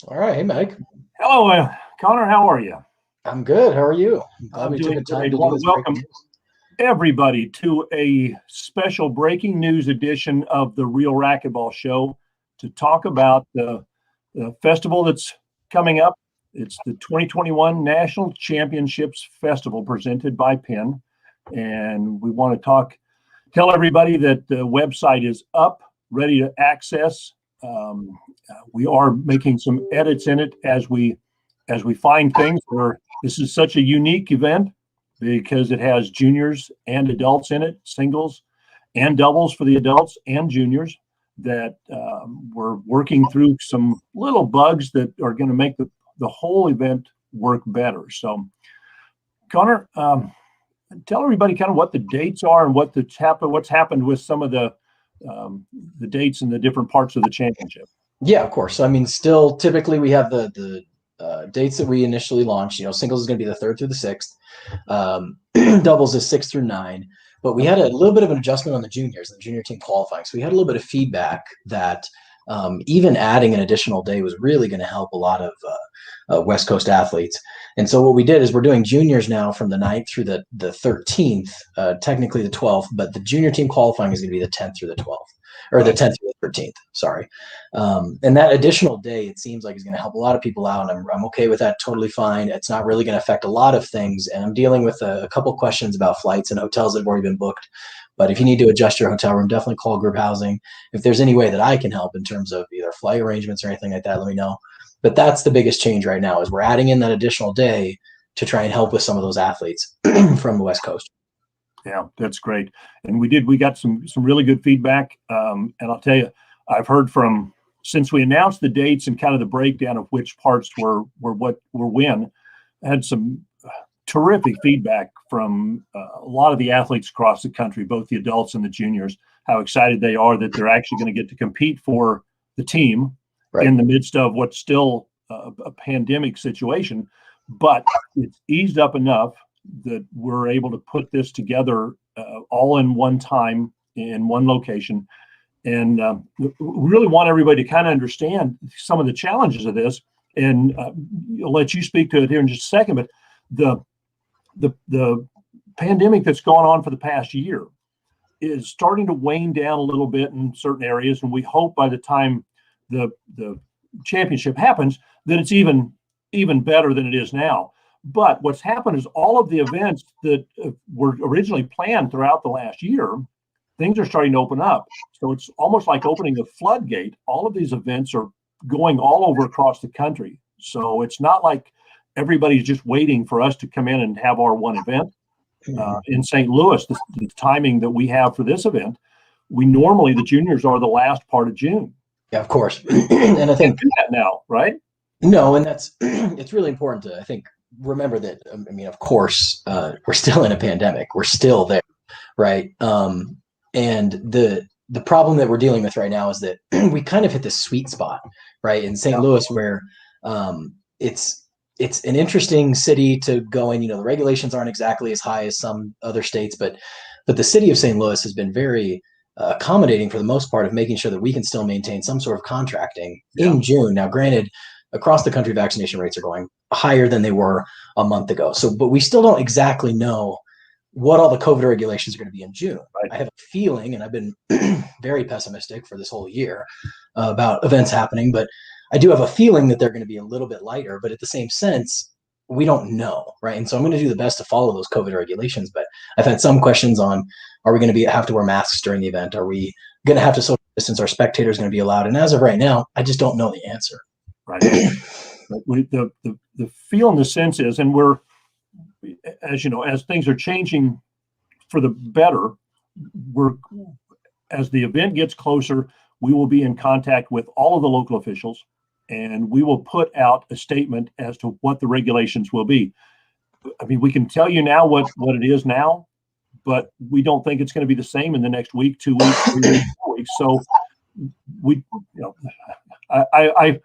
All right. Hey, Mike. Hello, Connor. How are you? I'm good. How are you? I'm glad I'm we took doing a time great. I to do want this to breaking welcome news. everybody to a special breaking news edition of the Real Racquetball Show to talk about the festival that's coming up. It's the 2021 National Championships Festival presented by Penn. And we want to tell everybody that the website is up, ready to access. We are making some edits in it as we find things. Where this is such a unique event because it has juniors and adults in it, singles and doubles for the adults and juniors. That we're working through some little bugs that are going to make the whole event work better. So, Connor, tell everybody kind of what the dates are and what's happened with some of the dates in the different parts of the championship. Yeah, of course. I mean, still, typically we have the dates that we initially launched. Singles is going to be the 3rd through the 6th. Doubles is 6 through 9. But we had a little bit of an adjustment on the juniors, the junior team qualifying. So we had a little bit of feedback that even adding an additional day was really going to help a lot of West Coast athletes. And so what we did is we're doing juniors now from the 9th through the 13th, technically the 12th, but the junior team qualifying is going to be the 10th through the 12th, or the 10th through the 13th, sorry. And that additional day, it seems like, is going to help a lot of people out. And I'm okay with that, totally fine. It's not really going to affect a lot of things. And I'm dealing with a couple questions about flights and hotels that have already been booked. But if you need to adjust your hotel room, definitely call group housing. If there's any way that I can help in terms of either flight arrangements or anything like that, let me know. But that's the biggest change right now is we're adding in that additional day to try and help with some of those athletes from the West Coast. Yeah, that's great. And we got some really good feedback. And I'll tell you, I've heard since we announced the dates and kind of the breakdown of which parts were when, I had some terrific feedback from a lot of the athletes across the country, both the adults and the juniors, how excited they are that they're actually going to get to compete for the team in the midst of what's still a pandemic situation. But it's eased up enough that we're able to put this together all in one time in one location. And we really want everybody to kind of understand some of the challenges of this. And I'll let you speak to it here in just a second. But the pandemic that's gone on for the past year is starting to wane down a little bit in certain areas. And we hope by the time the championship happens that it's even better than it is now. But what's happened is all of the events that were originally planned throughout the last year, things are starting to open up. So it's almost like opening a floodgate. All of these events are going all over across the country. So it's not like everybody's just waiting for us to come in and have our one event. In St. Louis, the timing that we have for this event, the juniors are the last part of June. Yeah, of course. And I think that now, right? No, and it's really important to, I think, remember that, I mean, of course, we're still in a pandemic. We're still there, right? And the problem that we're dealing with right now is that we kind of hit this sweet spot, right, in St. Louis, where it's an interesting city to go in. The regulations aren't exactly as high as some other states, but the city of St. Louis has been very accommodating for the most part of making sure that we can still maintain some sort of contracting in June. Now, granted, across the country, vaccination rates are going higher than they were a month ago. So, but we still don't exactly know what all the COVID regulations are going to be in June. Right. I have a feeling, and I've been very pessimistic for this whole year about events happening, but I do have a feeling that they're going to be a little bit lighter. But at the same sense, we don't know, right? And so I'm going to do the best to follow those COVID regulations. But I've had some questions on, are we going to have to wear masks during the event? Are we going to have to social distance? Are spectators going to be allowed? And as of right now, I just don't know the answer. Right. The feel and the sense is, and we're, as you know, as things are changing for the better, as the event gets closer, we will be in contact with all of the local officials, and we will put out a statement as to what the regulations will be. I mean, we can tell you now what it is now, but we don't think it's going to be the same in the next week, 2 weeks, 3 weeks, 4 weeks. So I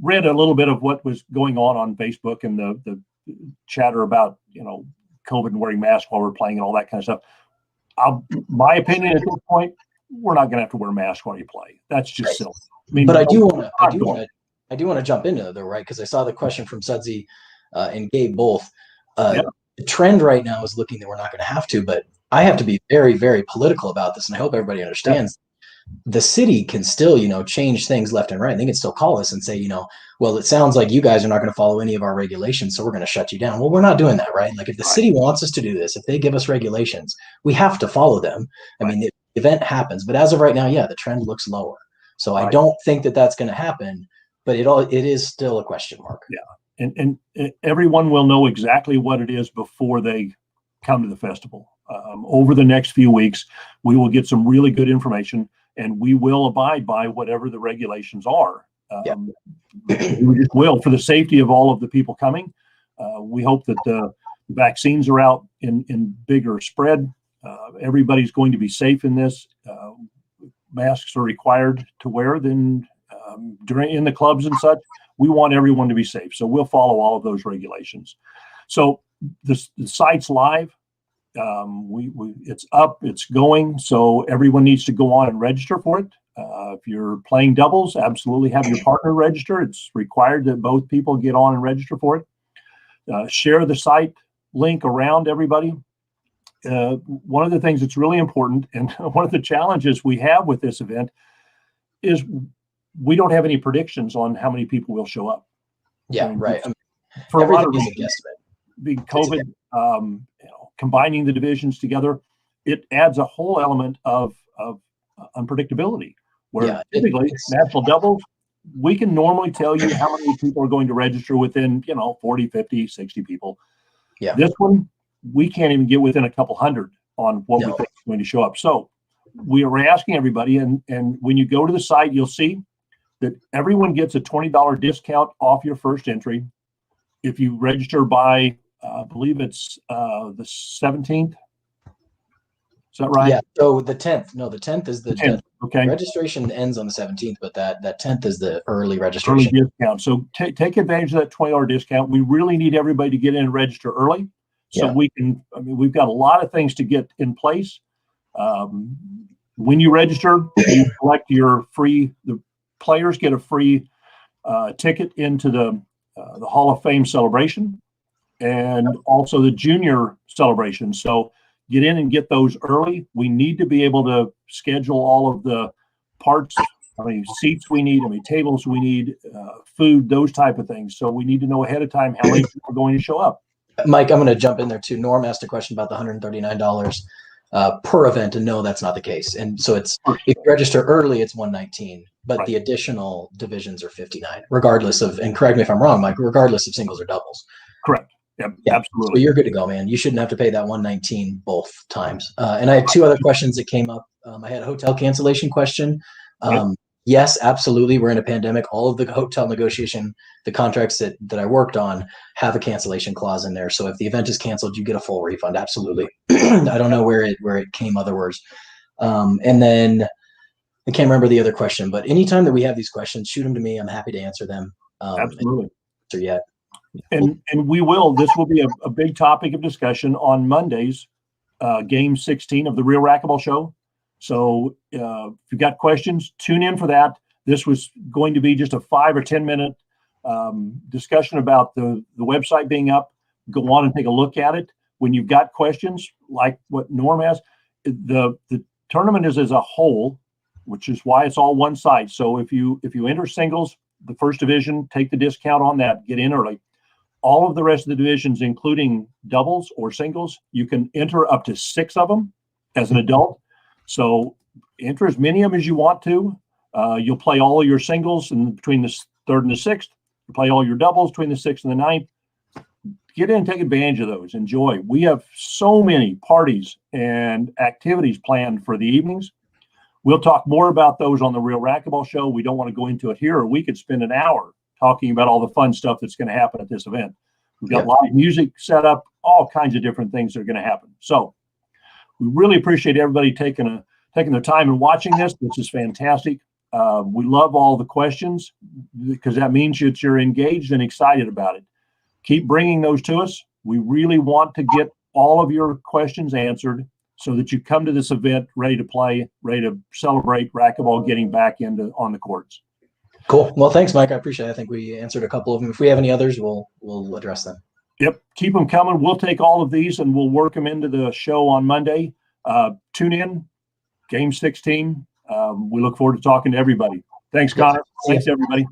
read a little bit of what was going on Facebook and the chatter about, COVID and wearing masks while we're playing and all that kind of stuff. My opinion at this point, we're not going to have to wear masks while you play. That's just silly. I mean, but I do I do want to jump into it though, right? Because I saw the question from Sudsy and Gabe both. Yeah. The trend right now is looking that we're not going to have to, but I have to be very, very political about this, and I hope everybody understands. The city can still, change things left and right. They can still call us and say, well, it sounds like you guys are not going to follow any of our regulations, so we're going to shut you down. Well, we're not doing that, right? Like if the city wants us to do this, if they give us regulations, we have to follow them. I mean, the event happens, but as of right now, yeah, the trend looks lower. So I don't think that that's going to happen, but it is still a question mark. Yeah. And everyone will know exactly what it is before they come to the festival. Over the next few weeks, we will get some really good information, and we will abide by whatever the regulations are. We just will, for the safety of all of the people coming. We hope that the vaccines are out in bigger spread. Everybody's going to be safe in this. Masks are required to wear in the clubs and such. We want everyone to be safe, so we'll follow all of those regulations. So the site's live. It's up, it's going, so everyone needs to go on and register for it. If you're playing doubles, absolutely have your partner register. It's required that both people get on and register for it. Share the site link around everybody. One of the things that's really important, and one of the challenges we have with this event, is we don't have any predictions on how many people will show up. Yeah, right. For a lot of reasons, big COVID, combining the divisions together, it adds a whole element of unpredictability. Where typically national doubles, we can normally tell you how many people are going to register within 40, 50, 60 people. Yeah. This one, we can't even get within a couple hundred on what we think is going to show up. So we are asking everybody, and when you go to the site, you'll see that everyone gets a $20 discount off your first entry if you register by, I believe it's the 17th. Is that right? Yeah. So the 10th. No, the 10th is the 10th. Okay. Registration ends on the 17th, but that 10th is the early registration. Early discount. So take advantage of that $20 discount. We really need everybody to get in and register early, so we can. I mean, we've got a lot of things to get in place. When you register, you collect your free. The players get a free ticket into the Hall of Fame celebration, and also the junior celebration. So get in and get those early. We need to be able to schedule all of the parts, how many seats we need, how many tables we need, food, those type of things. So we need to know ahead of time how many people are going to show up. Mike, I'm going to jump in there too. Norm asked a question about the $139 per event, and no, that's not the case. And so it's, if you register early, it's $119, but the additional divisions are $59, regardless of, and correct me if I'm wrong, Mike, regardless of singles or doubles. Correct. Yep, absolutely. So you're good to go, man. You shouldn't have to pay that $119 both times. And I had two other questions that came up. I had a hotel cancellation question. Yes, absolutely. We're in a pandemic. All of the hotel negotiation, the contracts that I worked on have a cancellation clause in there. So if the event is canceled, you get a full refund. Absolutely. I don't know where it came otherwise. And then I can't remember the other question, but anytime that we have these questions, shoot them to me. I'm happy to answer them. Absolutely. And we will. This will be a big topic of discussion on Monday's game 16 of the Real Racquetball Show. So if you've got questions, tune in for that. This was going to be just a 5 or 10 minute discussion about the website being up. Go on and take a look at it. When you've got questions, like what Norm has, the tournament is as a whole, which is why it's all one site. So if you enter singles, the first division, take the discount on that, get in early. All of the rest of the divisions, including doubles or singles, you can enter up to 6 of them as an adult. So enter as many of them as you want to. You'll play all of your singles between the 3rd and the 6th. You play all your doubles between the 6th and the 9th. Get in and take advantage of those. Enjoy. We have so many parties and activities planned for the evenings. We'll talk more about those on the Real Racquetball Show. We don't want to go into it here, or we could spend an hour talking about all the fun stuff that's going to happen at this event. We've got live music set up, all kinds of different things that are going to happen. So we really appreciate everybody taking their time and watching this. This is fantastic. We love all the questions because that means that you're engaged and excited about it. Keep bringing those to us. We really want to get all of your questions answered so that you come to this event ready to play, ready to celebrate racquetball getting back on the courts. Cool. Well, thanks, Mike. I appreciate it. I think we answered a couple of them. If we have any others, we'll address them. Yep, keep them coming. We'll take all of these and we'll work them into the show on Monday. Tune in, Game 16. We look forward to talking to everybody. Thanks, Connor. Thanks, everybody.